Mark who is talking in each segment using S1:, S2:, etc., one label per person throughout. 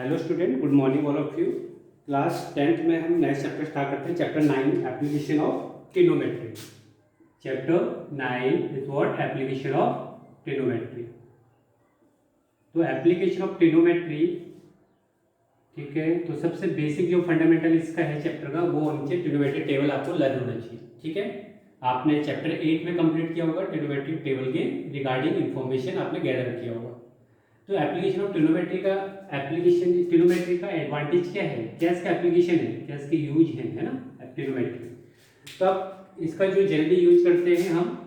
S1: Hello student, good morning all of you. Class 10th में हम नए चैप्टर स्टार्ट करते हैं। Chapter 9 application of trigonometry. Chapter 9 is what application of trigonometry. तो application of trigonometry, ठीक है। तो सबसे बेसिक जो फंडामेंटल इसका है चैप्टर का, वो नीचे ट्रिग्नोमेट्री टेबल आपको लर्न होना चाहिए, ठीक है। आपने चैप्टर 8 में कंप्लीट किया होगा, ट्रिग्नोमेट्री टेबल के रिगार्डिंग इंफॉर्मेशन आपने गैदर किया होगा। तो एप्लीकेशन ऑफ ट्रिग्नोमेट्री का एडवांटेज क्या है, क्या इसका एप्लीकेशन है, क्या इसके यूज है ना ट्रिग्नोमेट्री। तो अब इसका जो जनरली यूज करते हैं हम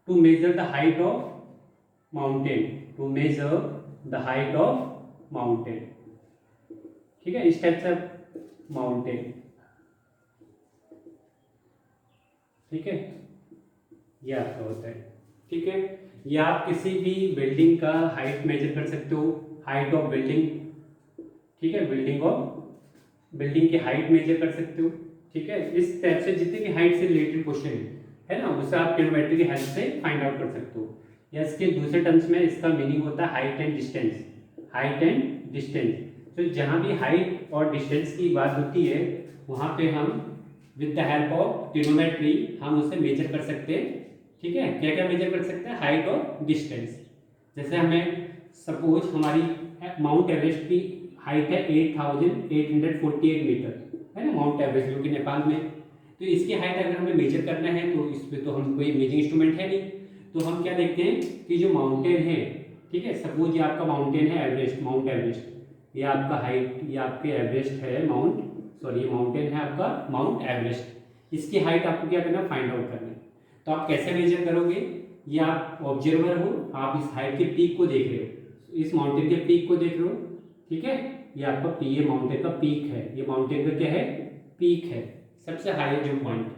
S1: to measure the height of mountain, to measure the height of mountain, ठीक है। इस टाइप से माउंटेन, ठीक है, ये आपका होता है, ठीक है। या आप किसी भी बिल्डिंग का हाइट मेजर कर सकते हो, हाइट ऑफ बिल्डिंग, ठीक है, बिल्डिंग की हाइट मेजर कर सकते हो, ठीक है। इस टाइप से जितने भी हाइट से रिलेटेड क्वेश्चन है ना, उसे आप ट्रिग्नोमेट्री की हेल्प से फाइंड आउट कर सकते हो। या इसके दूसरे टर्म्स में इसका मीनिंग होता है height and distance, height and distance. तो जहाँ भी हाइट और डिस्टेंस की बात होती है, वहाँ पे हम with the help of trigonometry हम उसे मेजर कर सकते हैं, ठीक है। क्या क्या मेजर कर सकते हैं, हाइट और डिस्टेंस। जैसे हमें सपोज हमारी माउंट एवरेस्ट की हाइट है 8848 मीटर, है ना, माउंट एवरेस्ट जो कि नेपाल में। तो इसकी हाइट अगर हमें मेजर करना है तो इस पर तो हम कोई मेजरिंग इंस्ट्रूमेंट है नहीं, तो हम क्या देखते हैं कि जो माउंटेन है, ठीक है, सपोज ये आपका माउंटेन है एवरेस्ट, माउंट एवरेस्ट, ये आपका हाइट, ये आपके एवरेस्ट है ये माउंटेन है आपका माउंट एवरेस्ट। इसकी हाइट आपको क्या करना है, फाइंड आउट करना है। तो आप कैसे मेजर करोगे, ये आप ऑब्जर्वर हो, आप इस हाइट के पीक को देख रहे हो, इस माउंटेन के पीक को देख रहे हो, ठीक है। ये आपका ये माउंटेन का पीक है, ये माउंटेन का क्या है, पीक है, सबसे हाई जो पॉइंट है,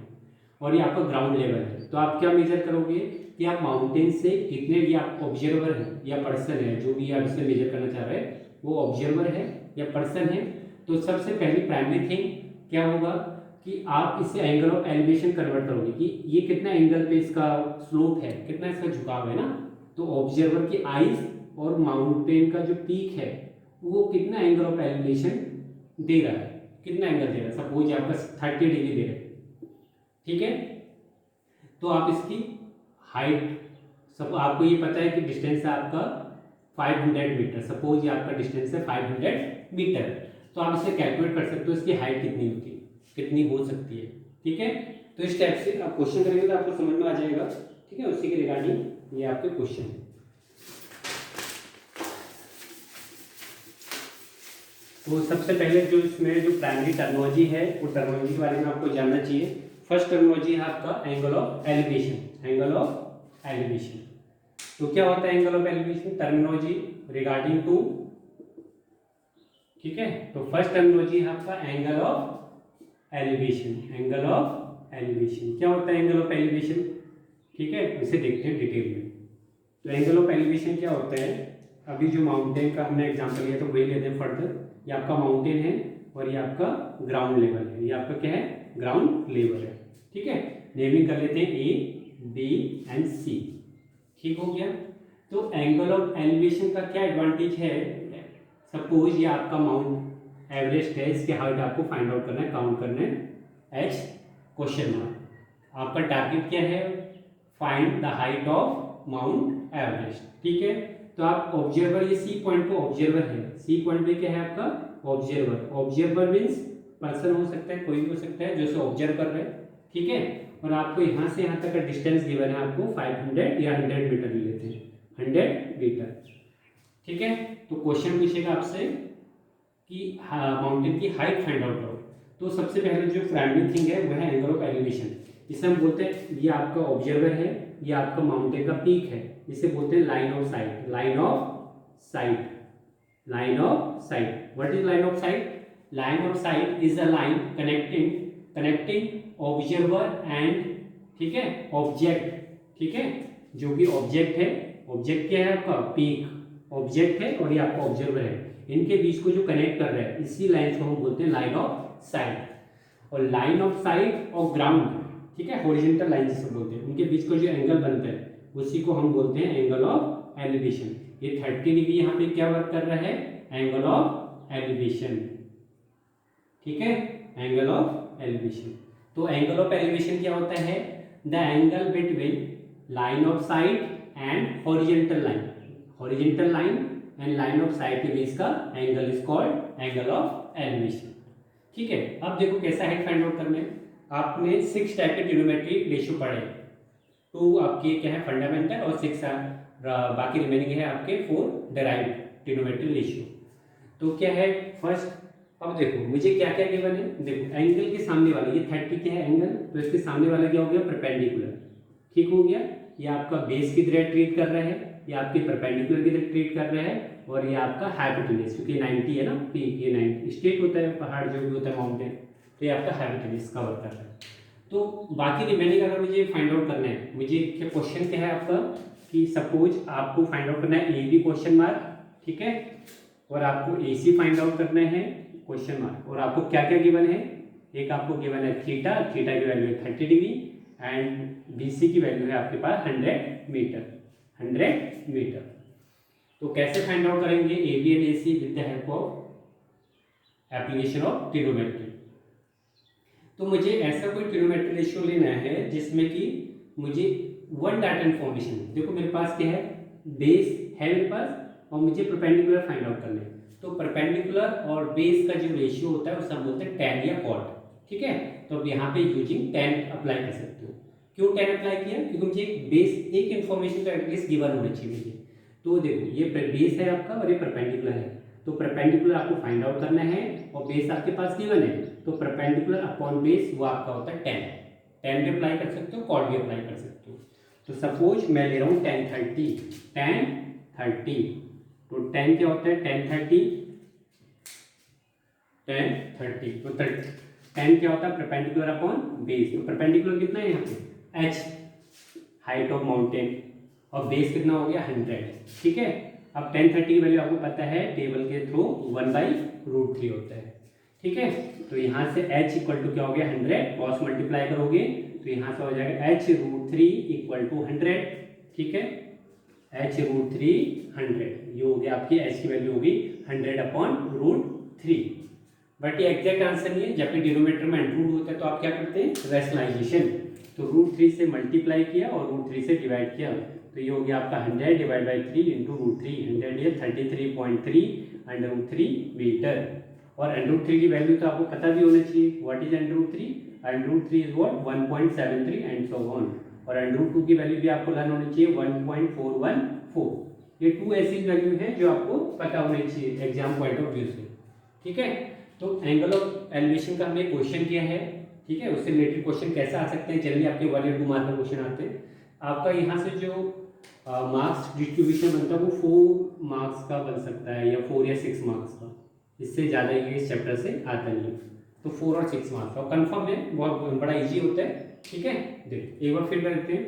S1: और ये आपका ग्राउंड लेवल है। तो आप क्या मेजर करोगे कि आप माउंटेन से कितने, ये आप ऑब्जर्वर है या पर्सन है, जो भी आप इससे मेजर करना चाह रहे हैं, वो ऑब्जर्वर है या पर्सन है। तो सबसे पहली प्राइमरी थिंग क्या होगा कि आप इसे एंगल ऑफ एलिवेशन कन्वर्ट करोगे कि ये कितना एंगल पे इसका स्लोप है, कितना इसका झुकाव है ना। तो ऑब्जर्वर की आईज और माउंटेन का जो पीक है वो कितना एंगल ऑफ एलिवेशन दे रहा है, कितना एंगल दे रहा है, सपोज आपका 30 डिग्री दे रहा है, ठीक है। तो आप इसकी हाइट, सब आपको ये पता है कि डिस्टेंस है आपका 500 मीटर, सपोज ये आपका डिस्टेंस है 500 मीटर। तो आप इसे कैलकुलेट कर सकते हो इसकी हाइट कितनी होती है, कितनी हो सकती है, ठीक है। तो इस टाइप से आप क्वेश्चन करेंगे तो आपको समझ में आ जाएगा, ठीक है। उसी के रिगार्डिंग ये आपके क्वेश्चन है। तो सबसे पहले जो इसमें जो प्राइमरी टर्मिनोलॉजी है, वो टर्मिनोलॉजी के बारे में आपको जानना चाहिए। फर्स्ट टर्मिनोलॉजी है आपका angle of elevation, angle of elevation. तो क्या होता है angle of elevation, terminology regarding to, ठीक है। तो फर्स्ट टर्मिनोलॉजी है आपका angle of elevation, angle of elevation. क्या होता है एंगल ऑफ एलिवेशन, ठीक है, इसे देखते हैं डिटेल में। तो एंगल ऑफ एलिवेशन क्या होता है, अभी जो माउंटेन का हमने एग्जांपल लिया तो वही लेते हैं फर्दर। ये आपका माउंटेन है और ये आपका ग्राउंड लेवल है, ये आपका क्या है, ग्राउंड लेवल है, ठीक है। नेमिंग कर लेते हैं A, B एंड C, ठीक हो गया। तो एंगल ऑफ एलिवेशन का क्या एडवांटेज है, सपोज ये आपका माउंट एवरेस्ट है, इसकी हाइट आपको फाइंड आउट करना है, काउंट करना है, H क्वेश्चन मार्क। आपका टारगेट क्या है, find the height of mount Everest, ठीक है। तो आप ऑब्जर्वर, ये सी पॉइंट पे ऑब्जर्वर है, सी पॉइंट पे क्या है आपका ऑब्जर्वर। ऑब्जर्वर मीन्स पर्सन हो सकता है, कोई भी हो सकता है जो इसे ऑब्जर्व कर रहे हैं, ठीक है। और आपको यहाँ से यहाँ तक का डिस्टेंस गिवन है, आपको 500 या 100 मीटर लेते हैं, 100 मीटर, ठीक है। तो क्वेश्चन पूछेगा आपसे कि माउंटेन की हाइट फाइंड आउट करो। तो सबसे पहले जो प्राइमरी थिंग है वह है एंगल ऑफ एलिवेशन। इसे हम बोलते हैं, ये आपका ऑब्जर्वर है, ये आपका माउंटेन का पीक है, इसे बोलते हैं line of site, line of site, line of site. What is line of site, line of site is a line connecting observer and, ठीक है, ऑब्जेक्ट, ठीक है। जो भी ऑब्जेक्ट है, ऑब्जेक्ट क्या है आपका पीक, ऑब्जेक्ट है और ये आपका ऑब्जर्वर है, इनके बीच को जो कनेक्ट कर रहा है, इसी लाइन को हम बोलते हैं लाइन ऑफ साइट। और लाइन ऑफ साइट और ग्राउंड, ठीक है, हॉरिजॉन्टल लाइन जिसे बोलते हैं, उनके बीच को जो एंगल बनता है उसी को हम बोलते हैं एंगल ऑफ एलिवेशन। ये 30 डिग्री यहाँ पे क्या वर्क कर रहा है, एंगल ऑफ एलिवेशन, ठीक है, एंगल ऑफ एलिवेशन। तो एंगल ऑफ एलिवेशन क्या होता है? The angle between line of site and horizontal line, horizontal line and line of site के बीच का angle is called angle of elevation, ठीक है। अब देखो कैसा हाइट फाइंड आउट करना है। आपने 6 टाइप के ट्रिग्नोमेट्री रेशियो पढ़े, 2 आपके क्या है फंडामेंटल और 6 बाकी रिमेनिंग है आपके 4 डेराइव्ड ट्रिग्नोमेट्री रेशियो। तो क्या है फर्स्ट, अब देखो मुझे क्या क्या गिवन है। देखो एंगल के सामने वाला ये 30 क्या है एंगल, तो इसके सामने वाला क्या हो गया परपेंडिकुलर, ठीक हो गया। ये आपका बेस की तरह ट्रीट कर रहा है, ये आपके परपेंडिकुलर की तरह ट्रीट कर रहा है, और ये आपका हाइपोटेन्यूज, क्योंकि 90 है ना पीक, ये 90 स्टेट होता है पहाड़ जो भी होता है माउंटेन, तो ये आपका हाइपोटेन्यूज कवर कर रहा है। तो बाकी रिमेनिंग अगर मुझे फाइंड आउट करना है, मुझे क्या क्वेश्चन क्या है आपका कि सपोज आपको फाइंड आउट करना है ए बी क्वेश्चन मार्क, ठीक है, और आपको ए सी फाइंड आउट करना है क्वेश्चन मार्क, और आपको क्या क्या गिवन है, एक आपको गिवन है थीटा, थीटा की वैल्यू है 30 डिग्री, एंड बी सी की वैल्यू है आपके पास 100 मीटर, 100 मीटर। तो कैसे फाइंड आउट करेंगे A B and A C with the help of application of trigonometry. तो मुझे ऐसा कोई ट्रिग्नोमेट्री रेशियो लेना है जिसमें कि मुझे वन डाटा इन्फॉर्मेशन, देखो मेरे पास क्या है बेस है मेरे पास, और मुझे परपेंडिकुलर फाइंड आउट करना है। तो परपेंडिकुलर और बेस का जो रेशियो होता है उसे हम बोलते हैं tan या cot, ठीक है। तो अब यहाँ पे यूजिंग tan अप्लाई कर सकते हो। क्यों tan अप्लाई किया? क्योंकि मुझे एक बेस, एक इन्फॉर्मेशन का एटलीस्ट गिवन होना चाहिए मुझे। तो देखो ये बेस है आपका और ये परपेंडिकुलर है, तो परपेंडिकुलर आपको फाइंड आउट करना है और बेस आपके पास गिवन है, तो परपेंडिकुलर अपॉन बेस वो आपका होता है tan भी अप्लाई कर सकते हो, cot भी अप्लाई कर सकते हो। तो सपोज मैं ले रहा हूँ tan 30, तो tan क्या होता है tan 30, तो tan क्या होता है परपेंडिकुलर अपॉन बेस। तो परपेंडिकुलर कितना है यहाँ पे h हाइट ऑफ माउंटेन, और बेस कितना हो गया 100, ठीक है। अब tan 30 की वैल्यू आपको पता है टेबल के थ्रू 1/√3 होता है, ठीक है। तो यहाँ से h इक्वल टू क्या हो गया 100, क्रॉस मल्टीप्लाई करोगे तो यहाँ से हो जाएगा h√3 इक्वल टू 100, ठीक है, h√3 100, ये हो गया आपकी h की वैल्यू होगी 100/√3। बट ये एग्जैक्ट आंसर नहीं है, जब भी डिनोमिनेटर में अंडर रूट होता है तो आप क्या करते हैं रैशनलाइजेशन, तो √3 से मल्टीप्लाई किया और √3 से डिवाइड किया, तो ये हो गया आपका 100 डिवाइड बाई 3 इंटू √3, 100 ये 33.3 √3 मीटर। और √3 की वैल्यू तो आपको पता भी होना चाहिए, what is √3, √3 is what 1.73 and so on. और √2 की वैल्यू भी आपको लर्न होनी चाहिए 1.414। ये 2 ऐसी वैल्यू है जो आपको पता होनी चाहिए एग्जाम पॉइंट ऑफ व्यू से, ठीक है। तो एंगल ऑफ एलिवेशन का हमने क्वेश्चन किया है, ठीक है, उससे रिलेटेड क्वेश्चन कैसे आ सकते हैं, जनरली आपके 1 या 2 मार्क का क्वेश्चन आते हैं। आपका यहाँ से जो मार्क्स डिस्ट्रीब्यूशन बनता है वो 4 मार्क्स का बन सकता है या 4 या 6 मार्क्स का, इससे ज़्यादा ये इस चैप्टर से आता नहीं है। तो 4 और 6 मार्क्स का कंफर्म है, बहुत बड़ा इजी होता है, ठीक है। देखो एक बार फिर देखते हैं।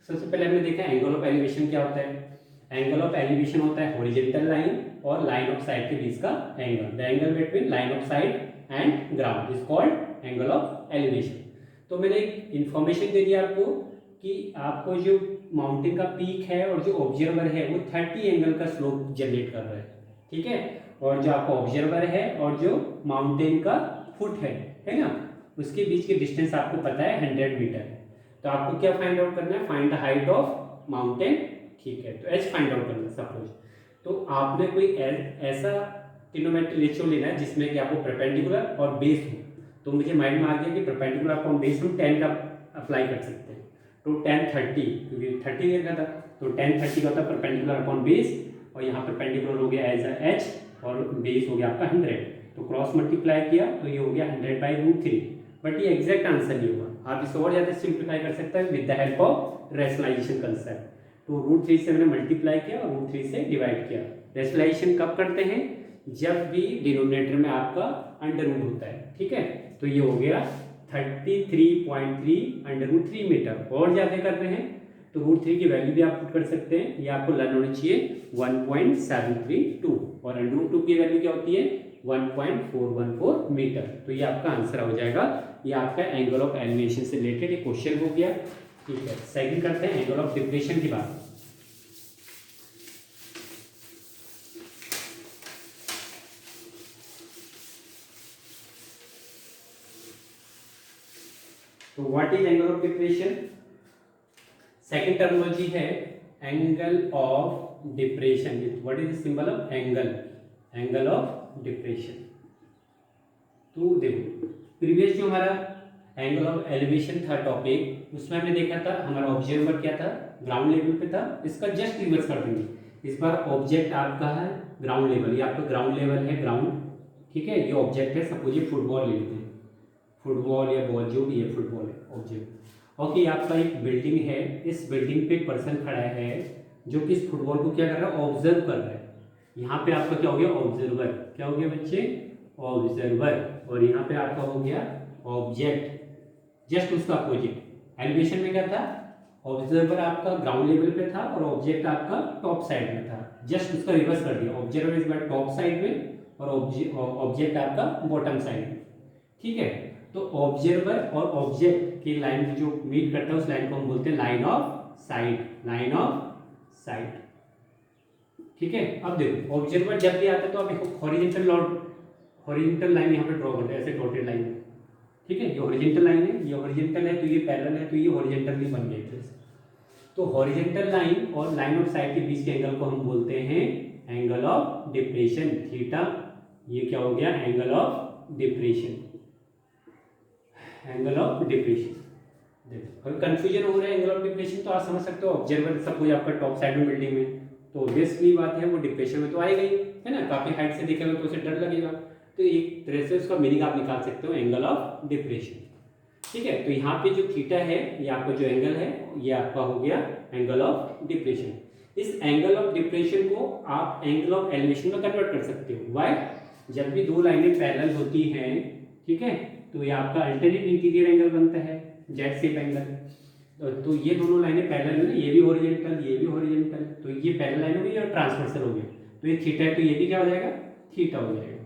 S1: सबसे पहले हमने देखा एंगल ऑफ एलिवेशन क्या होता है। एंगल ऑफ एलिवेशन होता है हॉरिजॉन्टल लाइन और लाइन ऑफ साइट के बीच का angle, the angle between line of site and ground is called angle of elevation. तो मैंने एक इन्फॉर्मेशन दे दिया आपको कि आपको जो माउंटेन का पीक है और जो ऑब्जर्वर है वो 30 एंगल का स्लोप जनरेट कर रहा है, ठीक है, और जो आपका ऑब्जर्वर है और जो माउंटेन का फुट है ना, उसके बीच के डिस्टेंस आपको पता है 100 मीटर है। तो आपको क्या फाइंड आउट करना है, find the height of mountain, ठीक है, तो h फाइंड आउट करना है सपोज। तो आपने कोई ऐसा ट्रिग्नोमेट्री रेशियो लेना है जिसमें कि आपको परपेंडिकुलर और बेस हो। तो मुझे माइंड में आ गया कि परपेंडिकुलर अपॉन बेस हम 10 का अप्लाई कर सकते हैं, तो tan 30, क्योंकि 30 देखा था, तो tan 30 का होता है परपेंडिकुलर अपॉन बेस, और यहाँ परपेंडिकुलर हो गया एज h और बेस हो गया आपका 100, तो क्रॉस मल्टीप्लाई किया तो ये हो गया 100/√3। बट ये एग्जैक्ट आंसर नहीं होगा, आप इसको और ज़्यादा सिंप्लीफाई कर सकते हैं with the help of rationalization concept. तो √3 से मैंने मल्टीप्लाई किया और √3 से डिवाइड किया। रैशनलाइजेशन कब करते हैं, जब भी डिनोमिनेटर में आपका अंडर रूट होता है, ठीक है। तो ये हो गया 33.3 √3 मीटर, और ज़्यादा कर रहे हैं तो √3 की वैल्यू भी आप पुट कर सकते हैं, ये आपको लर्न होनी चाहिए 1.732, और √2 की वैल्यू क्या होती है 1.414 मीटर। तो ये आपका आंसर हो जाएगा, ये आपका एंगल ऑफ एलिवेशन से रिलेटेड एक क्वेश्चन हो गया, ठीक है। सेकंड करते हैं एंगल ऑफ डिप्रेशन की बात। तो what is angle of depression? Second terminology है angle of depression. What is the symbol of angle? Angle of depression. तो देखो प्रीवियस जो हमारा एंगल ऑफ एलिवेशन था टॉपिक, उसमें हमने देखा था हमारा ऑब्जर्वर क्या था, ग्राउंड लेवल पे था। इसका जस्ट रिवर्स कर देंगे। इस बार ऑब्जेक्ट आपका है ग्राउंड लेवल, ये आपका ग्राउंड लेवल है, ग्राउंड, ठीक है। ये ऑब्जेक्ट है, सपोज ये फुटबॉल ले लेते हैं, फुटबॉल या बॉल जो भी है, फुटबॉल है ऑब्जेक्ट। ओके, आपका एक बिल्डिंग है, इस बिल्डिंग पे एक पर्सन खड़ा है जो कि इस फुटबॉल को क्या कर रहा है, ऑब्जर्व कर रहा है। यहाँ पे आपका क्या हो गया, ऑब्जर्वर। क्या हो गया बच्चे, ऑब्जर्वर। और यहाँ पे आपका हो गया ऑब्जेक्ट, जस्ट उसका अपोजिट। एलिवेशन में क्या था, ऑब्जर्वर आपका ग्राउंड लेवल पे था और ऑब्जेक्ट आपका टॉप साइड में था। जस्ट उसका रिवर्स कर दिया, ऑब्जर्वर इस बार टॉप साइड में और ऑब्जेक्ट आपका बॉटम साइड में, ठीक है। तो ऑब्जर्वर और ऑब्जेक्ट की लाइन जो मीट करता है उस लाइन को हम बोलते हैं line of site, line of site, ठीक है। अब देखो ऑब्जर्वर जब भी आता है तो आप हॉरिजॉन्टल लाइन यहाँ पे ड्रॉ करते हैं, ऐसे डॉटेड लाइन, ठीक है। ये हॉरिजॉन्टल लाइन है, ये हॉरिजॉन्टल है, तो ये पैरेलल है, तो ये हॉरिजॉन्टली बन गया इधर से। तो हॉरिजॉन्टल लाइन और लाइन ऑफ साइट के बीच के एंगल को हम बोलते हैं एंगल ऑफ डिप्रेशन, थीटा। ये क्या हो गया, angle of depression, angle of depression. देखो अगर कंफ्यूजन हो रहा है एंगल ऑफ डिप्रेशन तो आप समझ सकते हो, ऑब्जर्वर सपोज आपका टॉप साइड में बिल्डिंग में, तो ऑब्वियसली बात है वो डिप्रेशन में तो आएगा ही, है ना। काफी हाइट से देखेगा तो उसे डर लगेगा, तो एक तरह से उसका मीनिंग आप निकाल सकते हो एंगल ऑफ डिप्रेशन, ठीक है। तो यहाँ पे जो थीटा है, ये आपका जो एंगल है, ये आपका हो गया एंगल ऑफ डिप्रेशन। इस एंगल ऑफ डिप्रेशन को आप एंगल ऑफ एलिवेशन में कन्वर्ट कर सकते हो। व्हाई? जब भी दो लाइनें पैरेलल होती हैं, ठीक है, तो ये आपका अल्टरनेट इंटीरियर एंगल बनता है, जेड शेप एंगल। तो ये दोनों लाइनें पैरेलल है, ये भी हॉरिजॉन्टल, ये भी हॉरिजॉन्टल, तो ये पैरेलल लाइन हो गई और ट्रांसवर्सल हो गया, तो ये थीटा है, तो ये भी क्या हो जाएगा, थीटा हो जाएगा।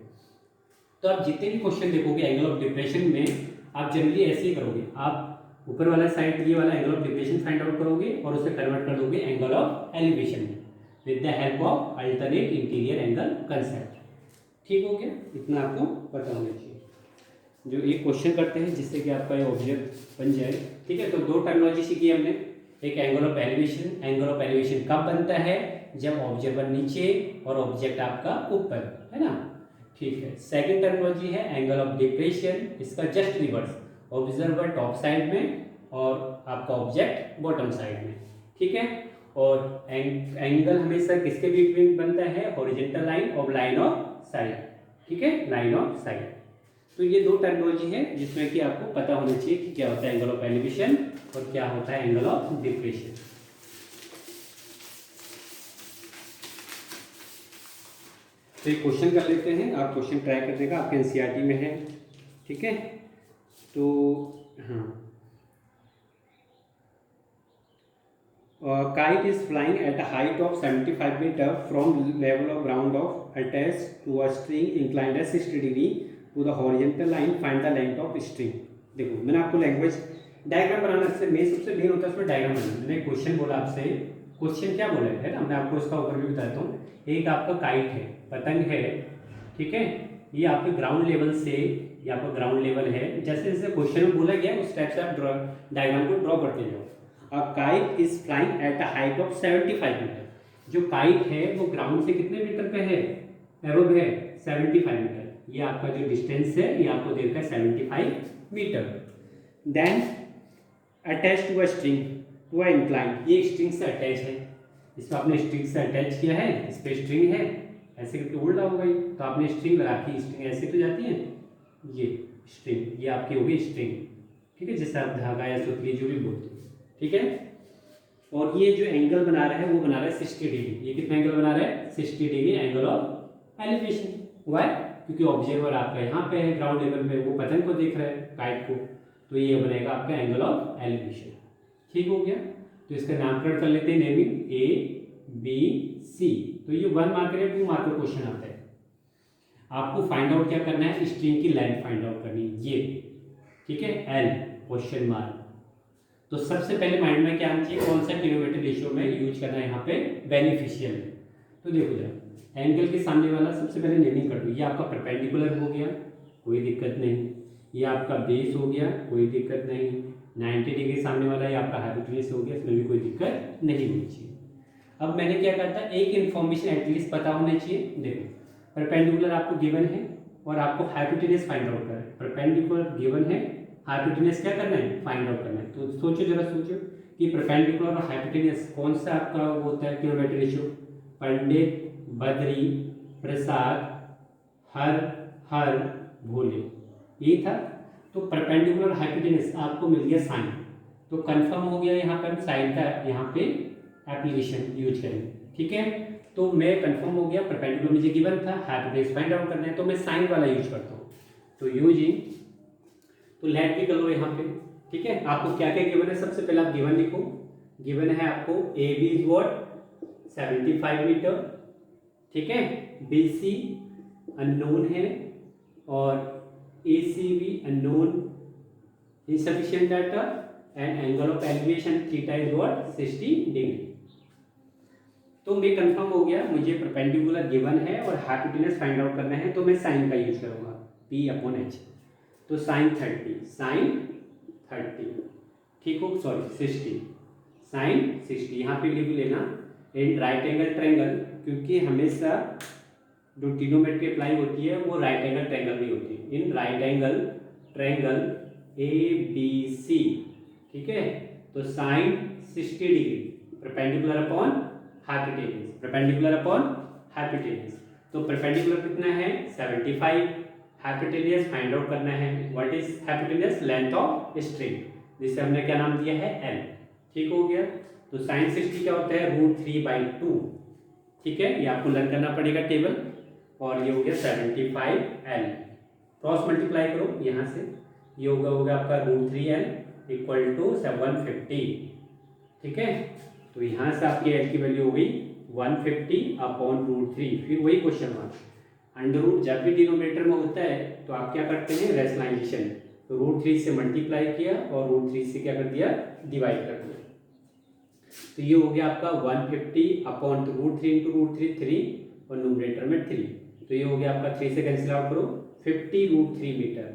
S1: तो आप जितने भी क्वेश्चन देखोगे एंगल ऑफ डिप्रेशन में, आप जनरली ऐसे ही करोगे, आप ऊपर वाला साइड ये वाला angle of depression find out करोगे और उसे कन्वर्ट कर दोगे एंगल ऑफ एलिवेशन में with the help of alternate interior angle concept, ठीक हो गया। इतना आपको पता होना चाहिए। जो एक क्वेश्चन करते हैं जिससे कि आपका ये ऑब्जेक्ट बन जाए, ठीक है। तो दो टर्मिनोलॉजी सीखी हमने, एक angle of elevation. Angle of elevation कब बनता है, जब ऑब्जर्वर नीचे और ऑब्जेक्ट आपका ऊपर, है ना, ठीक है। सेकंड टर्मिनोलॉजी है एंगल ऑफ डिप्रेशन, इसका just reverse, observer top side में और आपका ऑब्जेक्ट बॉटम साइड में, ठीक है। और एंगल हमेशा किसके बीच में बनता है, हॉरिजॉन्टल लाइन और लाइन ऑफ साइड, ठीक है, लाइन ऑफ साइड। तो ये दो टर्मिनोलॉजी है जिसमें कि आपको पता होना चाहिए कि क्या होता है एंगल ऑफ एलिवेशन और क्या होता है एंगल ऑफ डिप्रेशन। तो एक क्वेश्चन कर लेते हैं, आप क्वेश्चन ट्राई करने का, आपके एनसीईआरटी में है, ठीक है। तो हाँ, kite is flying at a height of 75 metre from level of ground of attach to a string inclined at 60 degree to the horizontal line, find the length of string. देखो मैंने आपको लैंग्वेज डायग्राम बनाना से main सबसे main होता है उसमें diagram बनाना। मैंने question बोला आपसे, क्वेश्चन क्या बोला है ना, मैं आपको इसका ओवरव्यू बताता हूँ। एक आपका काइट है, पतंग है, ठीक है, ये आपके ग्राउंड लेवल से, ये आपका ग्राउंड लेवल है, जैसे जैसे क्वेश्चन में बोला गया उस टाइप से आप डायग्राम को ड्रॉ करते जाओ। A kite is flying at a height of 75 metre. जो काइट है वो ग्राउंड से कितने मीटर पे है, एबव है 75 मीटर। ये आपका जो डिस्टेंस है ये आपको दे रखा है 75 metre. Then attach to a string to a incline, ये स्ट्रिंग से अटैच है, इसको आपने स्ट्रिंग से अटैच किया है, इस पे स्ट्रिंग है, ऐसे करके उल्टा हो गई तो आपने स्ट्रिंग लगा दी, स्ट्रिंग ऐसे तो जाती है, ये स्ट्रिंग, ये आपकी होगी स्ट्रिंग, ठीक है, जैसे आप धागा या सुतली जो भी बोलते हैं, ठीक है। और ये जो एंगल बना रहा है वो बना रहा है 60 डिग्री। ये कितना एंगल बना रहा है, 60 degree angle of elevation. Why? क्योंकि ऑब्जर्वर आपका यहाँ पे है ग्राउंड लेवल पे, वो पतंग को देख रहा है, काइट को, तो ये बनेगा आपका एंगल ऑफ एलिवेशन, ठीक हो गया। तो इसका नामकरण कर लेते हैं, नेमिंग ए बी सी। तो ये 1 मार्कर या 2 मार्कर क्वेश्चन आता है। आपको फाइंड आउट क्या करना है, स्ट्रिंग की लेंथ फाइंड आउट करनी है, ये, ठीक है, एल क्वेश्चन मार्क। तो सबसे पहले माइंड में क्या आना चाहिए, कौन सा किलोमीटर रेशियो में यूज करना है यहाँ पे बेनिफिशियल। तो देखो जरा, एंगल के सामने वाला सबसे पहले नेमिंग कर दो। ये आपका परपेंडिकुलर हो गया, कोई दिक्कत नहीं। ये आपका बेस हो गया, कोई दिक्कत नहीं। 90 डिग्री सामने वाला ये आपका हाइपोटेन्यूज हो गया, इसमें भी कोई दिक्कत नहीं होनी चाहिए। अब मैंने क्या कहा था, एक इन्फॉर्मेशन एटलीस्ट पता होना चाहिए। देखो परपेंडिकुलर आपको गिवन है और आपको हाइपोटेन्यूज फाइंड आउट करना है। परपेंडिकुलर गिवन है, हाइपोटेन्यूज क्या करना है, फाइंड आउट करना है। तो सोचो जरा सोचो कि परपेंडिकुलर और हाइपोटेन्यूज कौन सा आपका होता है किलोमीटर रेशियो। पंडित, बद्री, प्रसाद, हर भोले, ये था। तो परपेंडिकुलर हाइपोटेन्यूज आपको मिल गया साइन, तो कंफर्म हो गया। यहाँ पर साइन का यहाँ पे एप्लीकेशन यूज करेंगे, ठीक है। तो मैं कंफर्म हो गया, परपेंडिकुलर मुझे गिवन था, हाइपोटेन्यूज फाइंड आउट करना है, तो मैं साइन वाला यूज करता हूँ। तो यूजिंग, तो लेट भी कर लो यहाँ पे, ठीक है। आपको क्या क्या गिवन है, सबसे पहले आप गिवन लिखो। गिवन है आपको A B is what 75 metre, ठीक है। बी सी अननोन है और A C B unknown, insufficient data, and angle of elevation theta is what 60 degree. तो मैं कंफर्म हो गया, मुझे परपेंडिकुलर गिवन है और हाइपोटेन्यूज फाइंड आउट करना है, तो मैं साइन का यूज करूंगा P/H। तो साइन 30, ठीक हो, सॉरी 60, साइन 60 यहाँ पे लिख लेना। इन राइट एंगल ट्रायंगल, क्योंकि हमेशा जो ट्रिग्नोमेट्री अप्लाई होती है वो राइट एंगल ट्रायंगल में होती है। In right angle triangle ABC, ठीक है। तो sine 60 degree perpendicular upon hypotenuse, perpendicular upon hypotenuse. तो परपेंडिकुलर कितना है 75, हाइपोटेन्यूज फाइंड आउट करना है। What is hypotenuse, length of string, जिसे हमने क्या नाम दिया है L, ठीक हो गया। तो साइन 60 क्या होता है √3/2, ठीक है। ये आपको लर्न करना पड़ेगा टेबल। और ये हो गया 75L, क्रॉस मल्टीप्लाई करो यहाँ से, ये होगा आपका √3L इक्वल टू 150, ठीक है। तो यहाँ से आपकी L की वैल्यू हो गई 150/√3। फिर वही क्वेश्चन मार्क, अंडर रूट जब भी डिनोमिनेटर में होता है तो आप क्या करते हैं, रैशनलाइजेशन। तो √3 से मल्टीप्लाई किया और √3 से क्या कर दिया, डिवाइड कर दिया। तो ये हो गया आपका 150/√3 × √3 3 और न्यूमरेटर में 3, तो ये हो गया आपका 3 से कैंसिल आउट करो 50√3 मीटर।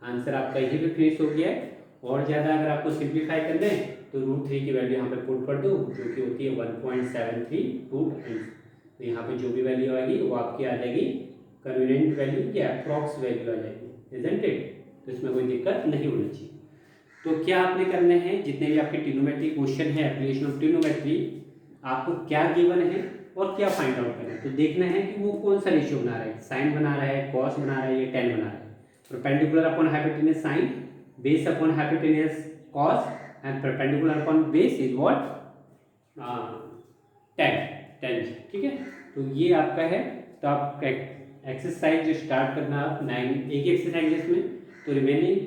S1: आंसर आपका यही पे फिनिश हो गया है। और ज़्यादा अगर आपको सिंप्लीफाई करना है तो √3 की वैल्यू यहाँ पे पुट कर दो, जो कि होती है 1.7328। तो यहाँ पे जो भी वैल्यू आएगी वो आपकी आ जाएगी कन्वीनियंट वैल्यू या अप्रॉक्स वैल्यू आ जाएगी, इजंट इट। तो इसमें कोई दिक्कत नहीं होनी चाहिए। तो क्या आपने करना है, जितने भी आपके ट्रिग्नोमेट्री क्वेश्चन है, एप्लीकेशन ऑफ ट्रिग्नोमेट्री, आपको क्या गिवन है और क्या फाइंड आउट करना है। तो देखना है कि वो कौन सा रेशियो बना रहा है, साइन बना रहा है, कॉस बना रहा है, या टेन बना रहा है। Perpendicular upon hypotenuse sine, base upon hypotenuse cos, and perpendicular upon base is what tan, ठीक है। तो ये आपका है। तो आप एक्सरसाइज जो स्टार्ट करना आप 9 एक एक्सरसाइज इसमें, तो रिमेनिंग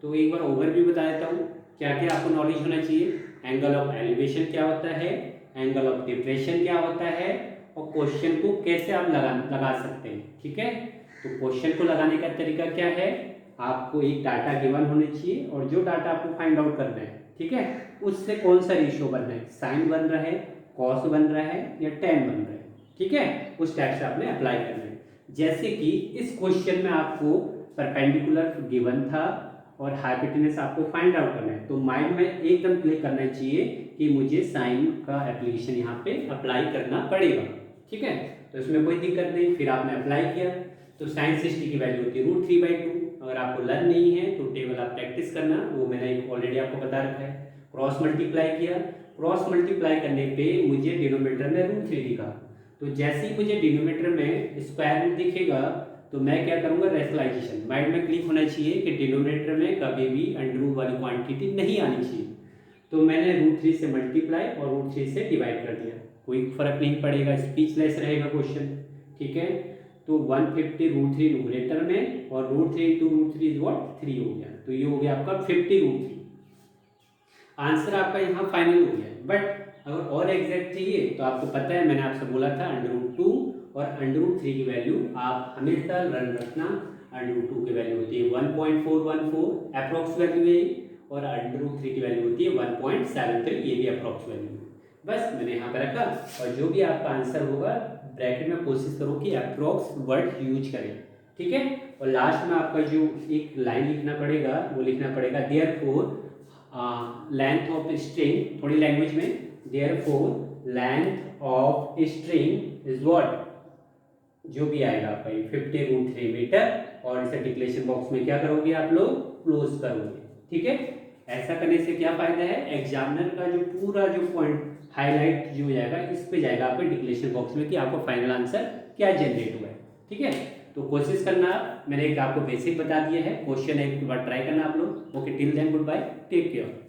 S1: तो एक बार ओवरव्यू बता देता हूँ क्या क्या आपको नॉलेज होना चाहिए। एंगल ऑफ एलिवेशन क्या होता है, एंगल ऑफ डिप्रेशन क्या होता है, और क्वेश्चन को कैसे आप लगा सकते हैं, ठीक है। तो क्वेश्चन को लगाने का तरीका क्या है, आपको एक डाटा गिवन होनी चाहिए और जो डाटा आपको फाइंड आउट करना है, ठीक है, उससे कौन सा रेशियो बन रहा है, साइन बन रहा है, कॉस बन रहा है, या टेन बन रहा है, ठीक है। उस टाइप से आपने अप्लाई करना है। जैसे कि इस क्वेश्चन में आपको परपेंडिकुलर गिवन था और हाइपोटेन्यूज आपको फाइंड आउट करना है, तो माइंड में एकदम क्लिक करना चाहिए कि मुझे साइन का एप्लीकेशन यहाँ पे अप्लाई करना पड़ेगा, ठीक है। तो इसमें कोई दिक्कत नहीं। फिर आपने अप्लाई किया तो साइन 60 की वैल्यू होती है √3/2। अगर आपको लर्न नहीं है तो टेबल आप प्रैक्टिस करना, वो मैंने ऑलरेडी आपको बता रखा है। क्रॉस मल्टीप्लाई किया, क्रॉस मल्टीप्लाई करने पे मुझे डिनोमिनेटर में √3 दिखा, तो जैसे ही मुझे डिनोमिनेटर में स्क्वायर रूट दिखेगा तो मैं क्या करूंगा, रैशनलाइजेशन। माइंड में क्लिक होना चाहिए कि डिनोमिनेटर में कभी भी अंडर रूट वाली क्वांटिटी नहीं आनी चाहिए। तो मैंने √3 से मल्टीप्लाई और √3 से डिवाइड कर दिया, कोई फर्क नहीं पड़ेगा, स्पीचलेस रहेगा क्वेश्चन, ठीक है। तो 150√3 न्यूमरेटर में और √3 × √3 इज व्हाट 3 हो गया, तो ये हो गया आपका 50√3। आंसर आपका यहाँ फाइनल हो गया। बट अगर और एग्जैक्ट चाहिए तो आपको पता है, मैंने आपसे बोला था √2 और √3 की वैल्यू आप हमेशा रन रखना। √2 की वैल्यू होती है 1.414 अप्रॉक्स वैल्यू है, और √3 की वैल्यू होती है 1.73, ये भी अप्रॉक्स वैल्यू है। बस मैंने यहाँ पे रखा, और जो भी आपका आंसर होगा ब्रैकेट में कोशिश करो कि अप्रॉक्स वर्ड यूज करें, ठीक है। और लास्ट में आपका जो एक लाइन लिखना पड़ेगा वो लिखना पड़ेगा देयरफॉर लेंथ ऑफ स्ट्रिंग, थोड़ी लैंग्वेज में, therefore length of string is what, जो भी आएगा भाई 50√3 मीटर, और इसे डिक्लेरेशन बॉक्स में क्या करोगे आप लोग, क्लोज करोगे। ठीक है, ऐसा करने से क्या फायदा है, एग्जामिनर का जो पूरा जो पॉइंट हाईलाइट जो हो जाएगा इस पे जाएगा आपके डिक्लेरेशन बॉक्स में कि आपको फाइनल आंसर क्या जनरेट हुआ है। ठीक है, तो कोशिश करना, मैंने एक आपको बेसिक बता दिया है, क्वेश्चन एक बार ट्राई करना आप लोग। Okay, till then good bye, take care.